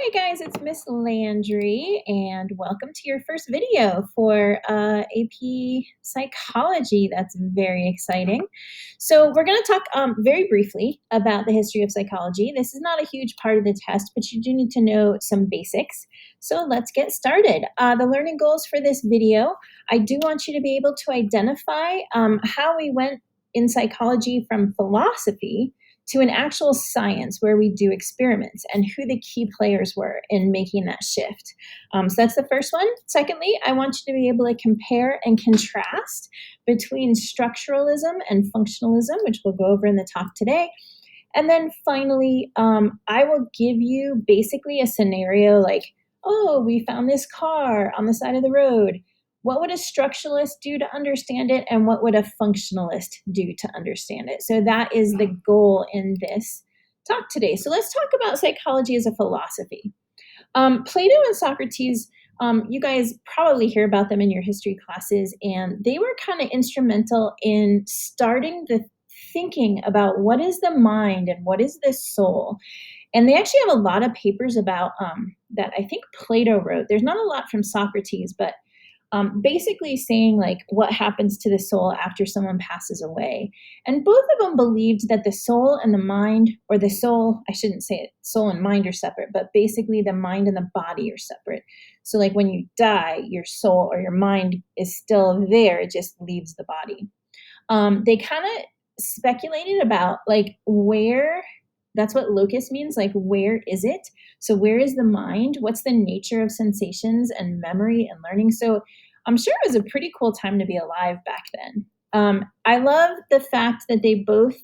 Hi guys, it's Miss Landry, and welcome to your first video for AP Psychology. That's very exciting. So we're going to talk very briefly about the history of psychology. This is not a huge part of the test, but you do need to know some basics. So let's get started. The learning goals for this video, I do want you to be able to identify how we went in psychology from philosophy to an actual science where we do experiments and who the key players were in making that shift. So that's the first one. Secondly, I want you to be able to compare and contrast between structuralism and functionalism, which we'll go over in the talk today. And then finally, I will give you basically a scenario like, oh, we found this car on the side of the road. What would a structuralist do to understand it, and what would a functionalist do to understand it? So that is the goal in this talk today. So let's talk about psychology as a philosophy. Plato and Socrates, you guys probably hear about them in your history classes, and they were kind of instrumental in starting the thinking about what is the mind and what is the soul. And they actually have a lot of papers about that I think Plato wrote. There's not a lot from Socrates, but basically saying like what happens to the soul after someone passes away. And both of them believed that the soul and the mind, or the soul, I shouldn't say it, soul and mind are separate, but basically the mind and the body are separate. So like when you die, your soul or your mind is still there, it just leaves the body. They kind of speculated about like where, that's what locus means, like where is it? So where is the mind? What's the nature of sensations and memory and learning? So I'm sure it was a pretty cool time to be alive back then. I love the fact that they both,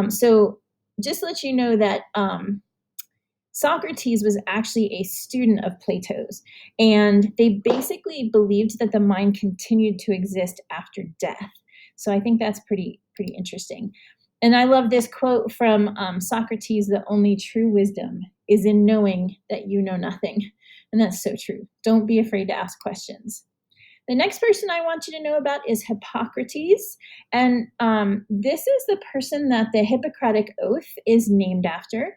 so just to let you know that Socrates was actually a student of Plato's, and they basically believed that the mind continued to exist after death. So I think that's pretty interesting. And I love this quote from Socrates: "The only true wisdom is in knowing that you know nothing." And that's so true. Don't be afraid to ask questions. The next person I want you to know about is Hippocrates. And this is the person that the Hippocratic Oath is named after.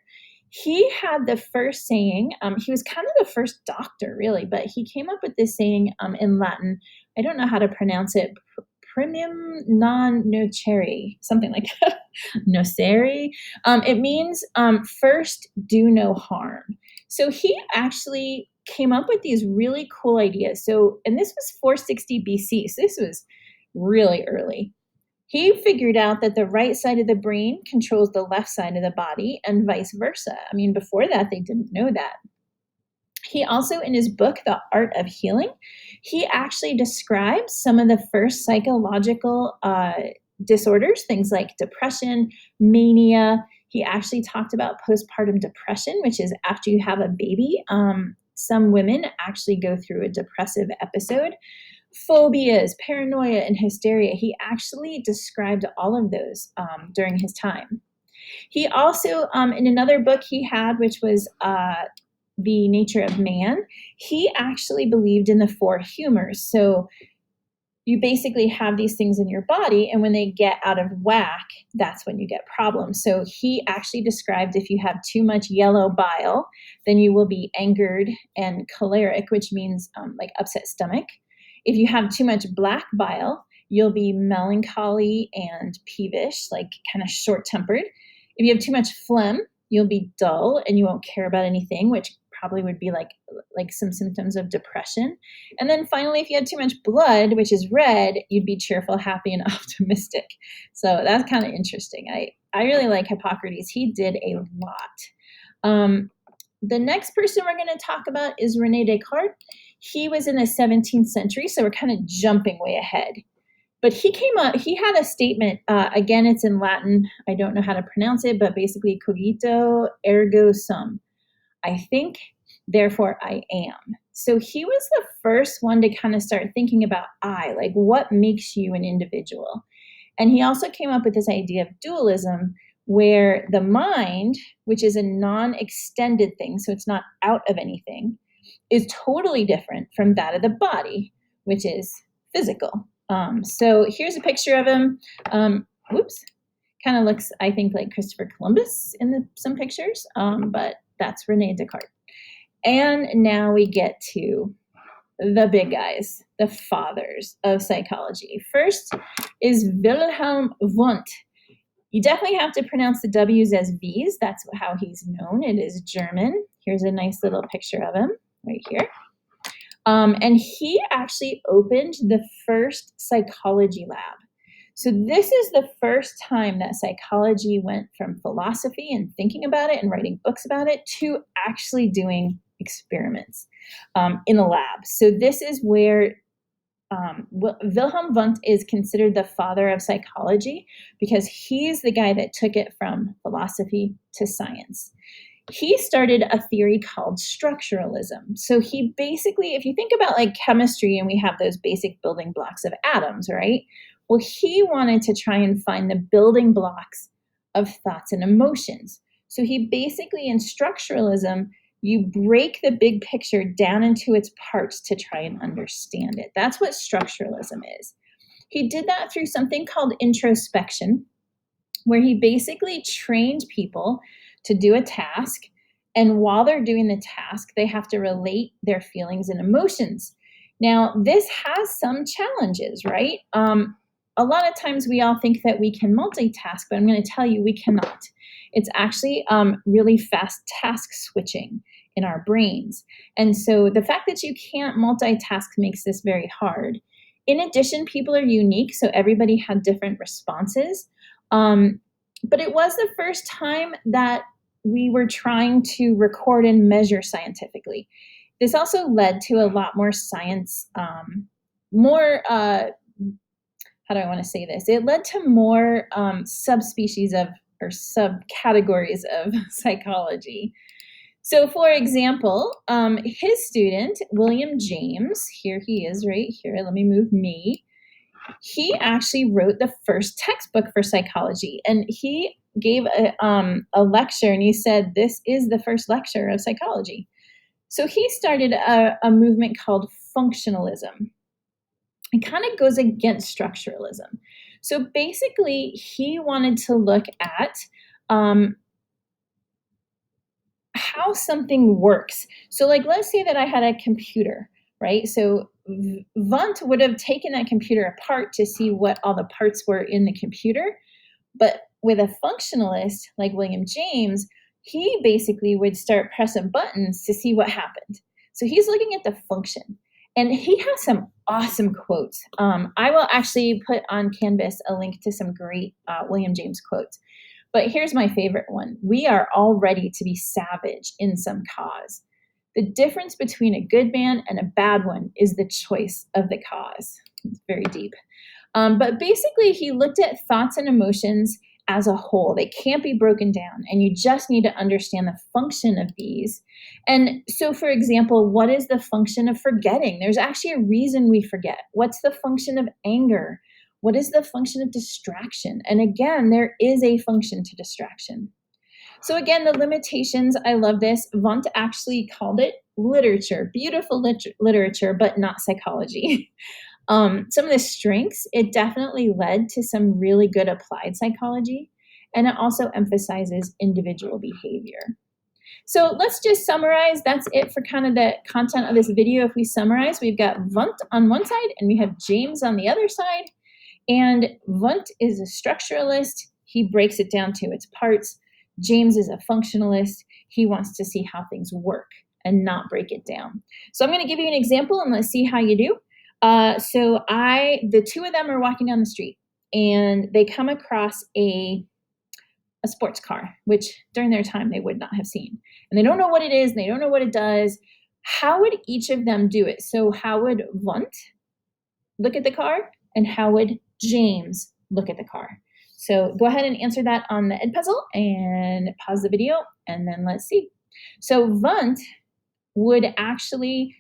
He had the first saying, he was kind of the first doctor, really, but he came up with this saying in Latin. I don't know how to pronounce it. Primum non nocere, something like that. Nocere. It means first do no harm. So he actually came up with these really cool ideas. So, and this was 460 BC, so this was really early. He figured out that the right side of the brain controls the left side of the body and vice versa. I mean, before that, they didn't know that. He also, in his book, The Art of Healing, he actually describes some of the first psychological disorders, things like depression, mania. He actually talked about postpartum depression, which is after you have a baby. Some women actually go through a depressive episode. Phobias, paranoia, and hysteria. He actually described all of those during his time. He also, in another book he had, which was The Nature of Man, he actually believed in the four humors. So you basically have these things in your body, and when they get out of whack, that's when you get problems. So he actually described if you have too much yellow bile, then you will be angered and choleric, which means like upset stomach. If you have too much black bile, you'll be melancholy and peevish, like kind of short-tempered. If you have too much phlegm, you'll be dull and you won't care about anything, which probably would be like some symptoms of depression. And then finally, if you had too much blood, which is red, you'd be cheerful, happy, and optimistic. So that's kind of interesting. I really like Hippocrates. He did a lot. The next person we're going to talk about is René Descartes. He was in the 17th century, so we're kind of jumping way ahead. But he came up, he had a statement, again, it's in Latin. I don't know how to pronounce it, but basically, cogito ergo sum. I think, therefore I am. So he was the first one to kind of start thinking about I, like what makes you an individual. And he also came up with this idea of dualism, where the mind, which is a non-extended thing, so it's not out of anything, is totally different from that of the body, which is physical. So here's a picture of him. Whoops. Kind of looks, I think, like Christopher Columbus in some pictures, but that's René Descartes. And now we get to the big guys, the fathers of psychology. First is Wilhelm Wundt. You definitely have to pronounce the W's as V's. That's how he's known. It is German. Here's a nice little picture of him right here. And he actually opened the first psychology lab. So this is the first time that psychology went from philosophy and thinking about it and writing books about it to actually doing experiments in a lab. So this is where Wilhelm Wundt is considered the father of psychology because he's the guy that took it from philosophy to science. He started a theory called structuralism. So he basically, if you think about like chemistry and we have those basic building blocks of atoms, right? Well, he wanted to try and find the building blocks of thoughts and emotions. So he basically, in structuralism, you break the big picture down into its parts to try and understand it. That's what structuralism is. He did that through something called introspection, where he basically trained people to do a task. And while they're doing the task, they have to relate their feelings and emotions. Now, this has some challenges, right? A lot of times we all think that we can multitask, but I'm going to tell you we cannot. It's actually really fast task switching in our brains. And so the fact that you can't multitask makes this very hard. In addition, people are unique, so everybody had different responses. But it was the first time that we were trying to record and measure scientifically. This also led to a lot more science, how do I want to say this? It led to more subspecies of or subcategories of psychology. So for example, his student, William James, here he is right here, let me move me. He actually wrote the first textbook for psychology, and he gave a lecture, and he said, this is the first lecture of psychology. So he started a movement called functionalism. It kind of goes against structuralism. So basically, he wanted to look at how something works. So like, let's say that I had a computer, right? So Wundt would have taken that computer apart to see what all the parts were in the computer. But with a functionalist like William James, he basically would start pressing buttons to see what happened. So he's looking at the function. And he has some awesome quotes. I will actually put on Canvas a link to some great William James quotes. But here's my favorite one. We are all ready to be savage in some cause. The difference between a good man and a bad one is the choice of the cause. It's very deep. But basically, he looked at thoughts and emotions as a whole. They can't be broken down, and you just need to understand the function of these. And so, for example, what is the function of forgetting? There's actually a reason we forget. What's the function of anger? What is the function of distraction? And again, there is a function to distraction. So again, the limitations, I love this. Wundt actually called it literature, beautiful literature, but not psychology. Some of the strengths, it definitely led to some really good applied psychology, and it also emphasizes individual behavior. So let's just summarize. That's it for kind of the content of this video. If we summarize, we've got Wundt on one side and we have James on the other side. And Wundt is a structuralist. He breaks it down to its parts. James is a functionalist. He wants to see how things work and not break it down. So I'm going to give you an example and let's see how you do. The two of them are walking down the street and they come across a sports car, which during their time they would not have seen. And they don't know what it is, and they don't know what it does. How would each of them do it? So how would Wundt look at the car, and how would James look at the car? So go ahead and answer that on the Edpuzzle and pause the video, and then let's see. So Wundt would actually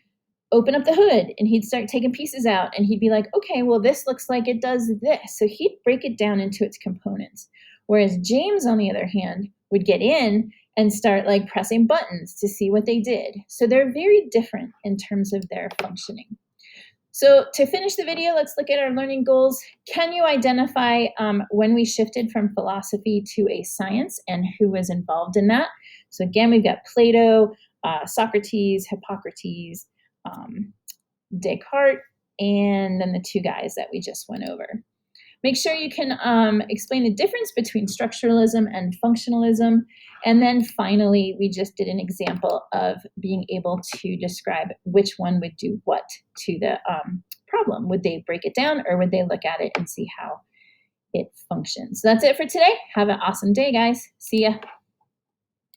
open up the hood and he'd start taking pieces out and he'd be like, okay, well, this looks like it does this. So he'd break it down into its components. Whereas James, on the other hand, would get in and start like pressing buttons to see what they did. So they're very different in terms of their functioning. So to finish the video, let's look at our learning goals. Can you identify when we shifted from philosophy to a science and who was involved in that? So again, we've got Plato, Socrates, Hippocrates, Descartes, and then the two guys that we just went over. Make sure you can explain the difference between structuralism and functionalism. And then finally, we just did an example of being able to describe which one would do what to the problem. Would they break it down, or would they look at it and see how it functions? So that's it for today. Have an awesome day, guys. See ya.